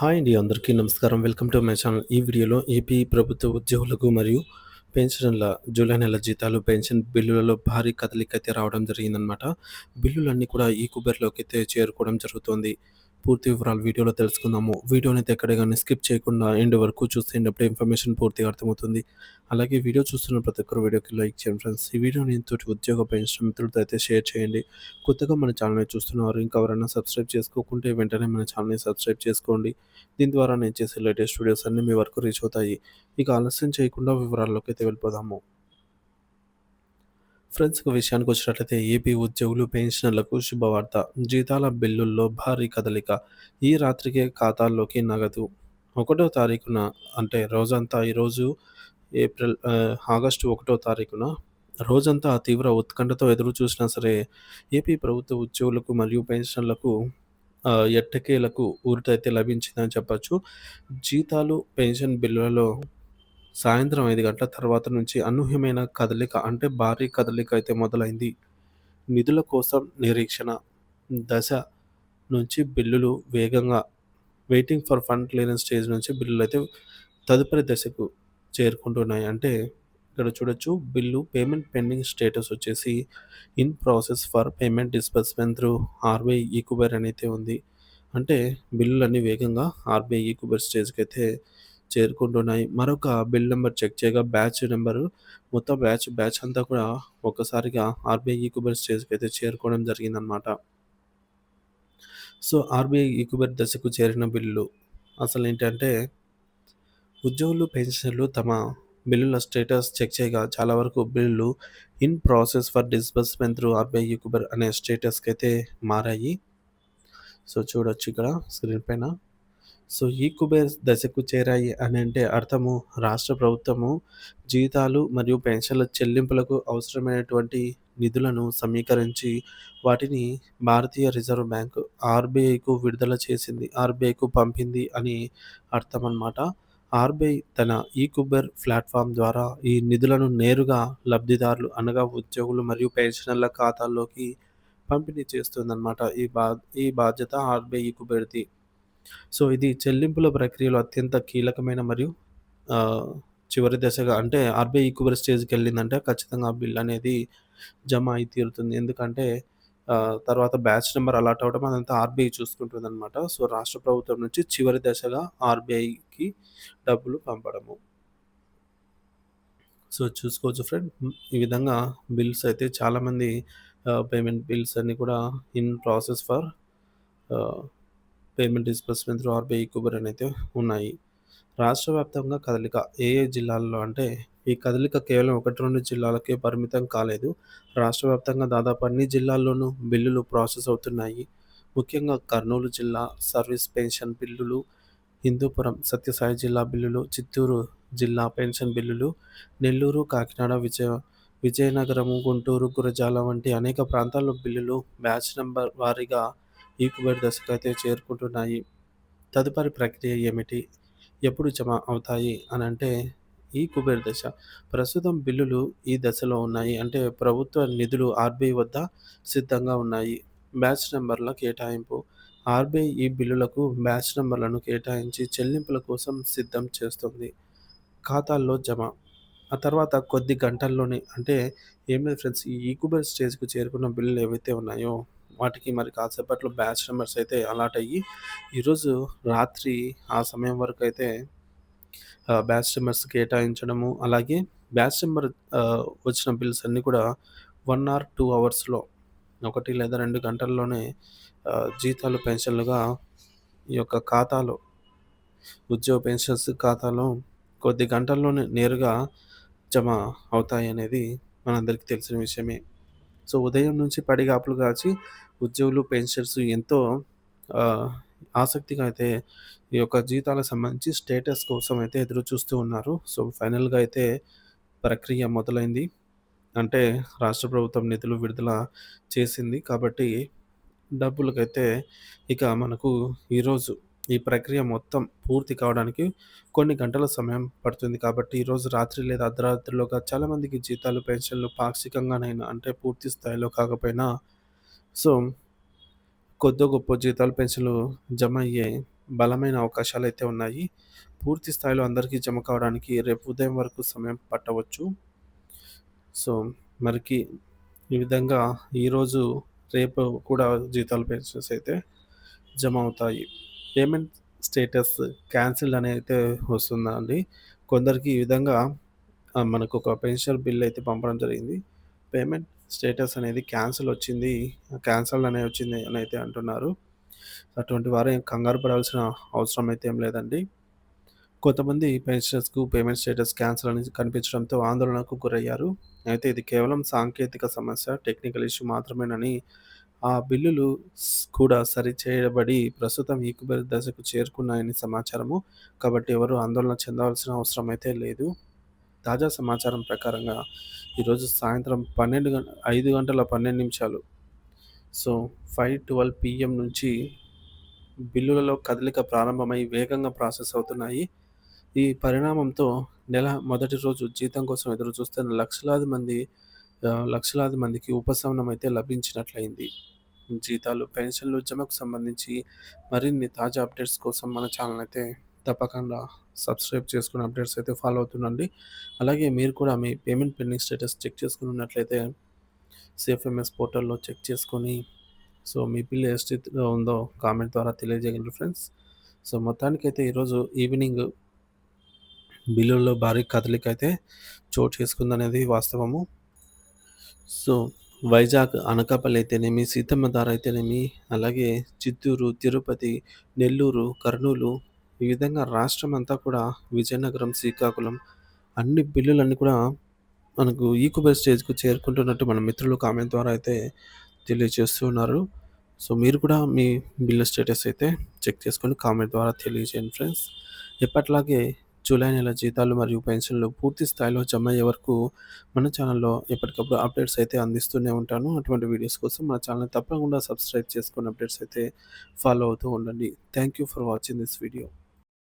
Hi అండి. అందరికీ నమస్కారం. Welcome to my channel. ఈ వీడియోలో ఏపీ ప్రభుత్వ ఉద్యోగులకు మరియు పెన్షనర్ల జూలై నెల జీతాలు, పెన్షన్ బిల్లులలో భారీ కదలికైతే రావడం జరిగిందనమాట. బిల్లులన్నీ కూడా ఈ కుబేర్‌లోకైతే చేరుకోవడం జరుగుతోంది. పూర్తి వివరాలు వీడియోలో తెలుసుకుందాము. వీడియోనైతే ఎక్కడ గాని స్కిప్ చేయకుండా ఎండ్ వరకు చూసేయండి. అప్పుడే ఇన్ఫర్మేషన్ పూర్తిగా అర్థమవుతుంది. అలాగే వీడియో చూస్తున్న ప్రతి ఒక్కరు వీడియోకి లైక్ చేయండి ఫ్రెండ్స్. ఈ వీడియోని తోటి ఉద్యోగ పెన్షన్ మిత్రులతో అయితే షేర్ చేయండి. కొత్తగా మన ఛానల్‌ని చూస్తున్నవారు ఇంకా ఎవరైనా సబ్స్క్రైబ్ చేసుకోకుంటే వెంటనే మన ఛానల్‌ని సబ్స్క్రైబ్ చేసుకోండి. దీని ద్వారా నేను చేసే లేటెస్ట్ వీడియోస్ అన్నీ మీ వరకు రీచ్ అవుతాయి. ఇక ఆలస్యం చేయకుండా వివరాల్లోకైతే వెళ్ళిపోదాము. ఫ్రెండ్స్, ఇక విషయానికొచ్చినట్లయితే ఏపీ ఉద్యోగులు, పెన్షనర్లకు శుభవార్త. జీతాల బిల్లుల్లో భారీ కదలిక. ఈ రాత్రికే ఖాతాల్లోకి నగదు. 1వ తారీఖున అంటే రోజంతా ఈరోజు ఆగస్టు 1వ తారీఖున రోజంతా తీవ్ర ఉత్కంఠతో ఎదురు చూసినా సరే ఏపీ ప్రభుత్వ ఉద్యోగులకు మరియు పెన్షనర్లకు ఎట్టకేలకు ఊరటైతే లభించిందని చెప్పొచ్చు. జీతాలు, పెన్షన్ బిల్లులలో సాయంత్రం 5 గంటల తర్వాత నుంచి అనూహ్యమైన కదలిక అంటే భారీ కదలిక అయితే మొదలైంది. నిధుల కోసం నిరీక్షణ దశ నుంచి బిల్లులు వేగంగా waiting for fund clearance stage నుంచి బిల్లులైతే తదుపరి దశకు చేరుకుంటున్నాయి. అంటే ఇక్కడ చూడొచ్చు, బిల్లు పేమెంట్ పెండింగ్ స్టేటస్ వచ్చేసి in process for payment disbursement through RBI e Kuber అనైతే ఉంది. అంటే బిల్లులన్నీ వేగంగా ఆర్‌బీఐ ఈ-కుబేర్ స్టేజ్‌కైతే చేరుకుంటున్నాయి. మరొక బిల్ నంబర్ చెక్ చేయగా బ్యాచ్ నంబరు మొత్తం బ్యాచ్ అంతా కూడా ఒక్కసారిగా ఆర్‌బీఐ ఈ-కుబేర్ స్టేజ్‌కైతే చేరుకోవడం జరిగిందనమాట. సో, ఆర్‌బీఐ ఈ-కుబేర్ దశకు చేరిన బిల్లులు అసలేంటంటే, ఉద్యోగులు, పెన్షనర్లు తమ బిల్లుల స్టేటస్ చెక్ చేయగా చాలా వరకు బిల్లులు in process for disbursement through RBI e Kuber అనే స్టేటస్‌కైతే మారాయి. సో, చూడొచ్చు ఇక్కడ స్క్రీన్ పైన. సో, ఈ కుబేర్ దశకు చేరాయి అనంటే అర్థము, రాష్ట్ర ప్రభుత్వము జీతాలు మరియు పెన్షన్ల చెల్లింపులకు అవసరమైనటువంటి నిధులను సమీకరించి వాటిని భారతీయ రిజర్వ్ బ్యాంక్ ఆర్‌బీఐకు విడుదల చేసింది. ఆర్‌బీఐకు పంపింది అని అర్థమనమాట. ఆర్‌బీఐ తన ఈ-కుబేర్ ప్లాట్‌ఫార్మ్ ద్వారా ఈ నిధులను నేరుగా లబ్ధిదారులు అనగా ఉద్యోగులు మరియు పెన్షనర్ల ఖాతాల్లోకి పంపిణీ చేస్తుందనమాట. ఈ బాధ్యత ఆర్‌బీఐ ఈ-కుబేర్‌ది. సో, ఇది చెల్లింపుల ప్రక్రియలో అత్యంత కీలకమైన మరియు ఆహ్, చివరి దశగా అంటే ఆర్‌బీఐ ఈక్వల్ స్టేజ్‌కెళ్ళిందంటే ఖచ్చితంగా ఆ బిల్ అనేది జమ అయి తీరుతుంది. ఎందుకంటే తర్వాత బ్యాచ్ నంబర్ అలాట్ అవ్వడం అదంతా ఆర్‌బీఐ చూసుకుంటుందనమాట. సో, రాష్ట్ర ప్రభుత్వం నుంచి చివరి దశగా ఆర్‌బీఐకి డబ్బులు పంపడము. సో, చూసుకోవచ్చు ఫ్రెండ్. ఈ విధంగా బిల్స్ అయితే చాలామంది పేమెంట్ బిల్స్ అన్నీ కూడా in process for ah payment disbursement through RBI Kuber అనైతే ఉన్నాయి. రాష్ట్ర వ్యాప్తంగా కదలిక. ఏ ఏ జిల్లాల్లో అంటే ఈ కదలిక కేవలం 1, 2 జిల్లాలకే పరిమితం కాలేదు. రాష్ట్ర వ్యాప్తంగా దాదాపు అన్ని జిల్లాల్లోనూ బిల్లులు ప్రాసెస్ అవుతున్నాయి. ముఖ్యంగా కర్నూలు జిల్లా సర్వీస్ పెన్షన్ బిల్లులు, హిందూపురం, సత్యసాయి జిల్లా బిల్లులు, చిత్తూరు జిల్లా పెన్షన్ బిల్లులు, నెల్లూరు, కాకినాడ, విజయనగరము, గుంటూరు, గురజాల వంటి అనేక ప్రాంతాల్లో బిల్లులు బ్యాచ్ నంబర్ వారీగా ఈ కుబేర్ దశకైతే చేరుకుంటున్నాయి. తదుపరి ప్రక్రియ ఏమిటి? ఎప్పుడు జమ అవుతాయి అనంటే, ఈ కుబేర్ దశ. ప్రస్తుతం బిల్లులు ఈ దశలో ఉన్నాయి. అంటే ప్రభుత్వ నిధులు ఆర్‌బీఐ వద్ద సిద్ధంగా ఉన్నాయి. బ్యాచ్ నంబర్ల కేటాయింపు. ఆర్‌బీఐ ఈ బిల్లులకు బ్యాచ్ నంబర్లను కేటాయించి చెల్లింపుల కోసం సిద్ధం చేస్తుంది. ఖాతాల్లో జమ. ఆ తర్వాత కొద్ది గంటల్లోనే అంటే ఏం లేదు ఫ్రెండ్స్, ఈ ఈక్వబుల్ స్టేజ్‌కి చేరుకున్న బిల్లులు ఏవైతే ఉన్నాయో వాటికి మరి కాసేపట్లో బ్యాచ్ నంబర్స్ అయితే అలాట్ అయ్యి ఈరోజు రాత్రి ఆ సమయం వరకైతే బ్యాచ్ నంబర్స్ కేటాయించడము, అలాగే బ్యాచ్ నంబర్ వచ్చిన బిల్స్ అన్నీ కూడా 1 ఆర్ 2 అవర్స్‌లో 1 లేదా 2 గంటల్లోనే జీతాలు, పెన్షన్లుగా ఈ యొక్క ఖాతాలో ఉద్యోగ పెన్షన్స్ ఖాతాలో కొద్ది గంటల్లోనే నేరుగా జమ అవుతాయనేది మనందరికీ తెలిసిన విషయమే. సో, ఉదయం నుంచి పడిగాపులు కాచి ఉద్యోగులు, పెన్షనర్స్ ఎంతో ఆహ్, ఆసక్తిగా అయితే ఈ యొక్క జీతాలకు సంబంధించి స్టేటస్ కోసం అయితే ఎదురు చూస్తూ ఉన్నారు. సో, ఫైనల్‌గా అయితే ప్రక్రియ మొదలైంది. అంటే రాష్ట్ర ప్రభుత్వం నిధులు విడుదల చేసింది. కాబట్టి డబ్బులకైతే ఇక మనకు ఈరోజు ఈ ప్రక్రియ మొత్తం పూర్తి కావడానికి కొన్ని గంటల సమయం పడుతుంది. కాబట్టి ఈరోజు రాత్రి లేదా అర్ధరాత్రిలోగా చాలామందికి జీతాలు, పెన్షన్‌లు పాక్షికంగానైనా అంటే పూర్తి స్థాయిలో కాకపోయినా సో, కొద్దో గొప్పో జీతాలు, పెన్షన్‌లు జమ అయ్యాయి. బలమైన అవకాశాలైతే ఉన్నాయి. పూర్తి స్థాయిలో అందరికీ జమ కావడానికి రేపు ఉదయం వరకు సమయం పట్టవచ్చు. సో, మరికి ఈ విధంగా ఈరోజు, రేపు కూడా జీతాలు పెన్షన్స్ అయితే జమ అవుతాయి. పేమెంట్ స్టేటస్ క్యాన్సిల్డ్ అని అయితే వస్తుందండి. కొందరికి ఈ విధంగా మనకొక పెన్షన్ బిల్ అయితే పంపడం జరిగింది. పేమెంట్ స్టేటస్ అనేది క్యాన్సిల్ వచ్చింది. క్యాన్సల్డ్ అనే వచ్చింది అని అయితే అంటున్నారు. అటువంటి వారు ఏం కంగారు పడాల్సిన అవసరం అయితే ఏం లేదండి. కొంతమంది పెన్షనర్స్‌కు పేమెంట్ స్టేటస్ క్యాన్సిల్ అని కనిపించడంతో ఆందోళనకు గురయ్యారు. అయితే ఇది కేవలం సాంకేతిక సమస్య, టెక్నికల్ ఇష్యూ మాత్రమేనని, ఆ బిల్లులు కూడా సరిచేయబడి ప్రస్తుతం ఈక్వల్ దశకు చేరుకున్నాయని సమాచారము. కాబట్టి ఎవరు ఆందోళన చెందాల్సిన అవసరం అయితే లేదు. తాజా సమాచారం ప్రకారంగా ఈరోజు సాయంత్రం 5 గంటల 12 నిమిషాలు, సో 5:12 పీఎం నుంచి బిల్లులలో కదలిక ప్రారంభమై వేగంగా ప్రాసెస్ అవుతున్నాయి. ఈ పరిణామంతో నెల మొదటి రోజు జీతం కోసం ఎదురుచూస్తున్న లక్షలాది మందికి ఉపశమనం అయితే లభించినట్లయింది. జీతాలు, పెన్షన్లు జమకు సంబంధించి మరిన్ని తాజా అప్డేట్స్ కోసం మన ఛానల్ అయితే తప్పకుండా సబ్స్క్రైబ్ చేసుకొని అప్డేట్స్ అయితే ఫాలో అవుతుండండి. అలాగే మీరు కూడా మీ పేమెంట్ పెండింగ్ స్టేటస్ చెక్ చేసుకున్నట్లయితే సేఫ్ఎంఎస్ పోర్టల్‌లో చెక్ చేసుకొని, సో మీ బిల్ ఏ స్థితిలో ఉందో కామెంట్ ద్వారా తెలియజేయగలరు ఫ్రెండ్స్. సో మొత్తానికైతే ఈరోజు ఈవినింగ్ బిల్లుల్లో భారీ కదలిక అయితే చోటు చేసుకుందనేది వాస్తవము. సో, వైజాగ్, అనకాపల్లి అయితేనేమి, సీతమ్మధార అయితేనేమి, అలాగే చిత్తూరు, తిరుపతి, నెల్లూరు, కర్నూలు, ఈ విధంగా రాష్ట్రమంతా కూడా, విజయనగరం, శ్రీకాకుళం, అన్ని బిల్లులన్నీ కూడా మనకు ఈక్వల్ స్టేజ్‌కు చేరుకుంటున్నట్టు మన మిత్రులు కామెంట్ ద్వారా అయితే తెలియజేస్తూ ఉన్నారు. సో, మీరు కూడా మీ బిల్ల స్టేటస్ అయితే చెక్ చేసుకొని కామెంట్ ద్వారా తెలియజేయండి ఫ్రెండ్స్. ఎప్పట్లాగే జూలై నెల జీతాలు మరియు పెన్షన్‌లు పూర్తి స్థాయిలో జమయ్యే వరకు మన ఛానల్‌లో ఎప్పటికప్పుడు అప్డేట్స్ అయితే అందిస్తూనే ఉంటాను. అటువంటి వీడియోస్ కోసం మన ఛానల్‌ని తప్పకుండా సబ్స్క్రైబ్ చేసుకొని అప్డేట్స్ అయితే ఫాలో అవుతూ ఉండండి. Thank you for watching this video.